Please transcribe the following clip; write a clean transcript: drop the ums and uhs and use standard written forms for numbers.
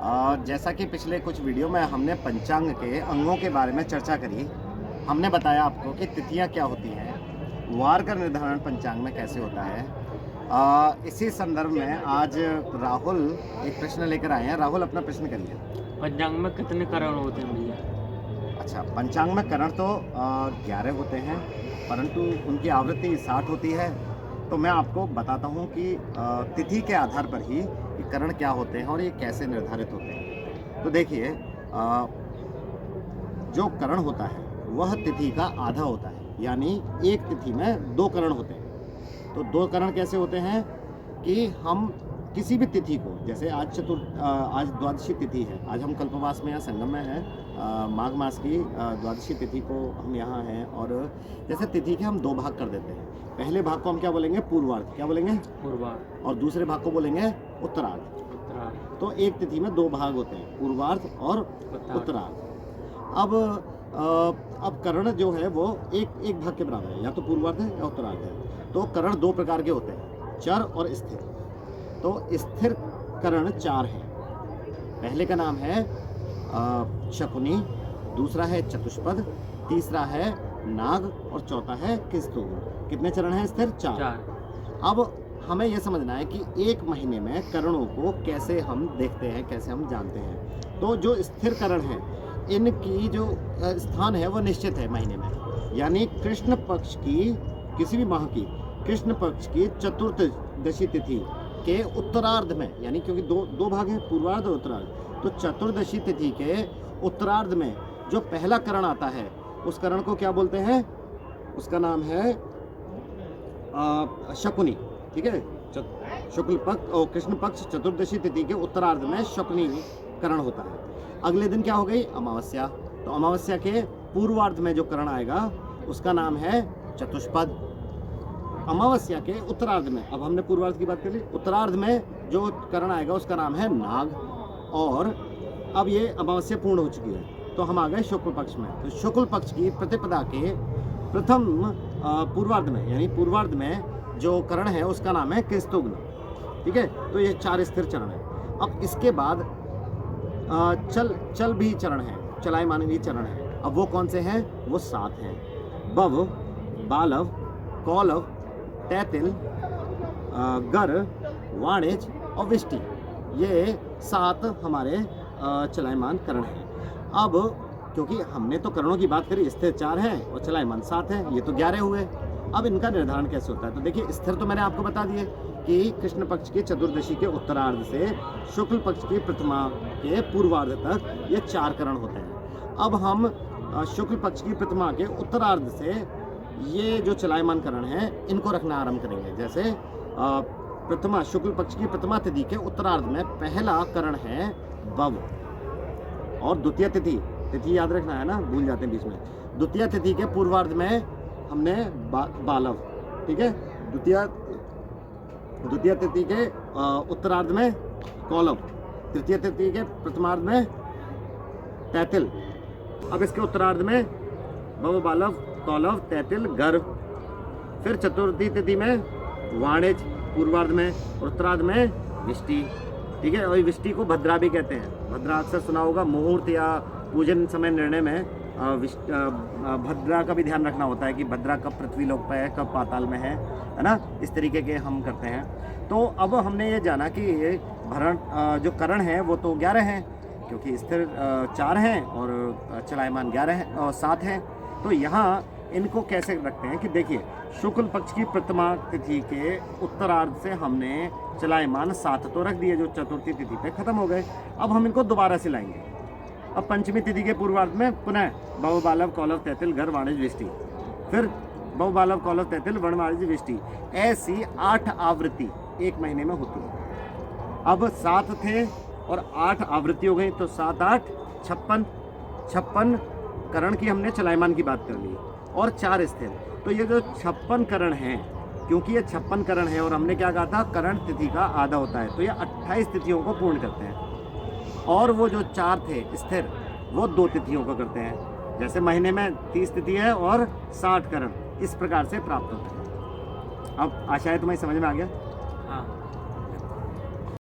जैसा कि पिछले कुछ वीडियो में हमने पंचांग के अंगों के बारे में चर्चा करी। हमने बताया आपको कि तिथियां क्या होती हैं, वार का निर्धारण पंचांग में कैसे होता है। इसी संदर्भ में आज राहुल एक प्रश्न लेकर आए हैं। राहुल, अपना प्रश्न करिए। पंचांग में कितने करण होते हैं भैया? अच्छा, पंचांग में करण तो 11 होते हैं, परंतु उनकी आवृत्ति 60 होती है। तो मैं आपको बताता हूँ कि तिथि के आधार पर ही ये करण क्या होते हैं और ये कैसे निर्धारित होते हैं। तो देखिए, जो करण होता है वह तिथि का आधा होता है, यानी एक तिथि में 2 करण होते हैं। तो 2 करण कैसे होते हैं कि हम किसी भी तिथि को, जैसे आज द्वादशी तिथि है, आज हम कल्पवास में या संगम में हैं, माघ मास की द्वादशी तिथि को हम यहाँ हैं। और जैसे तिथि के हम 2 भाग कर देते हैं। पहले भाग को हम क्या बोलेंगे? पूर्वार्ध। क्या बोलेंगे? पूर्वार्ध। और दूसरे भाग को बोलेंगे उत्तरार्ध। उत्तरार्ध। तो एक तिथि में 2 भाग होते हैं, पूर्वार्ध और उत्तरार्ध। अब करण जो है वो एक भाग के बराबर है, या तो पूर्वार्ध है या उत्तरार्ध है। तो करण 2 प्रकार के होते हैं, चर और स्थिर। तो स्थिर करण 4 हैं। पहले का नाम है शकुनी, दूसरा है चतुष्पद, तीसरा है नाग और चौथा है किस्तूर। कितने चरण हैं स्थिर? 4। अब हमें यह समझना है कि एक महीने में करणों को कैसे हम देखते हैं, कैसे हम जानते हैं। तो जो स्थिर करण है, इनकी जो स्थान है वो निश्चित है महीने में। यानी कृष्ण पक्ष की, किसी भी माह की कृष्ण पक्ष की चतुर्दशी तिथि के उत्तरार्ध में, यानी क्योंकि दो भाग हैं, पूर्वार्ध और उत्तरार्ध। तो चतुर्दशी तिथि के उत्तरार्ध में जो पहला करण आता है उस करण को क्या बोलते हैं? उसका नाम है शकुनी। ठीक है, शुक्ल पक्ष और कृष्ण पक्ष चतुर्दशी तिथि के उत्तरार्ध में शकुनी करण होता है। अगले दिन क्या हो गई? अमावस्या। तो अमावस्या के पूर्वार्ध में जो करण आएगा उसका नाम है चतुष्पद। अमावस्या के उत्तरार्ध में, अब हमने पूर्वार्ध की बात कर ली, उत्तरार्ध में जो करण आएगा उसका नाम है नाग। और अब ये अमावस्या पूर्ण हो चुकी है तो हम आ गए शुक्ल पक्ष में। तो शुक्ल पक्ष की प्रतिपदा के प्रथम पूर्वार्ध में, यानी पूर्वार्ध में जो करण है उसका नाम है किस्तुग्न। ठीक है, तो ये 4 स्थिर चरण है। अब इसके बाद चल भी चरण है, चलायमान भी चरण है। अब वो कौन से हैं? वो 7 हैं। बव, बालव, कौलव, तैतिल, गर, वाणिज और विष्टि, ये 7 हमारे चलायमान करण हैं। अब क्योंकि हमने तो करणों की बात करी, स्थिर 4 हैं और चलायमान 7 हैं, ये तो 11 हुए। अब इनका निर्धारण कैसे होता है? तो देखिए, स्थिर तो मैंने आपको बता दिए कि कृष्ण पक्ष की चतुर्दशी के उत्तरार्ध से शुक्ल पक्ष की प्रथमा के पूर्वार्ध तक ये 4 करण होते हैं। अब हम शुक्ल पक्ष की प्रथमा के उत्तरार्ध से ये जो चलायमान करण हैं इनको रखना आरंभ करेंगे। जैसे प्रथमा, शुक्ल पक्ष की प्रथमा तिथि के उत्तरार्ध में पहला करण है बव। और द्वितीय तिथि याद रखना है ना, भूल जाते हैं बीच में। द्वितीय तिथि के पूर्वार्ध में हमने बालव। ठीक है, द्वितीय तिथि के उत्तरार्ध में कौलव, तृतीय तिथि के प्रथमार्ध में तैतिल। अब इसके उत्तरार्ध में बव, बालव, कौलव, तैतिल, गर। फिर चतुर्थी तिथि में वाणिज पूर्वार्ध में, और उत्तरार्ध में विष्टि। ठीक है, और विष्टि को भद्रा भी कहते हैं। भद्रा अक्सर सुना होगा, मुहूर्त या पूजन समय निर्णय में भद्रा का भी ध्यान रखना होता है कि भद्रा कब पृथ्वी लोक पर है, कब पाताल में है ना। इस तरीके के हम करते हैं। तो अब हमने ये जाना कि ये भरण जो करण है वो तो 11 हैं, क्योंकि स्थिर 4 हैं और चलायमान 11 हैं और 7 हैं। तो यहाँ इनको कैसे रखते हैं कि देखिए, शुक्ल पक्ष की प्रथमा तिथि के उत्तरार्ध से हमने चलायमान 7 तो रख दिए जो चतुर्थी तिथि पे खत्म हो गए। अब हम इनको दोबारा से लाएंगे। अब पंचमी तिथि के पूर्वार्ध में पुनः बव, बालव, कौलव, तैतिल, गर, वाणिज, विष्टि। फिर बव, बालव, कौलव, तैतिल, वर्ण, वाणिज, विष्टि। ऐसी 8 आवृत्ति एक महीने में होती है। अब 7 थे और 8 आवृत्ति हो गई, तो 7, 8, 56 करण की हमने चलायमान की बात कर ली और 4 स्थिर। तो ये जो 56 करण हैं, क्योंकि ये 56 करण है और हमने क्या कहा था, करण तिथि का आधा होता है, तो ये 28 तिथियों को पूर्ण करते हैं। और वो जो 4 थे स्थिर, वो 2 तिथियों को करते हैं। जैसे महीने में 30 तिथि है और 60 करण, इस प्रकार से प्राप्त होते हैं। अब आशा है तुम्हें समझ में आ गया।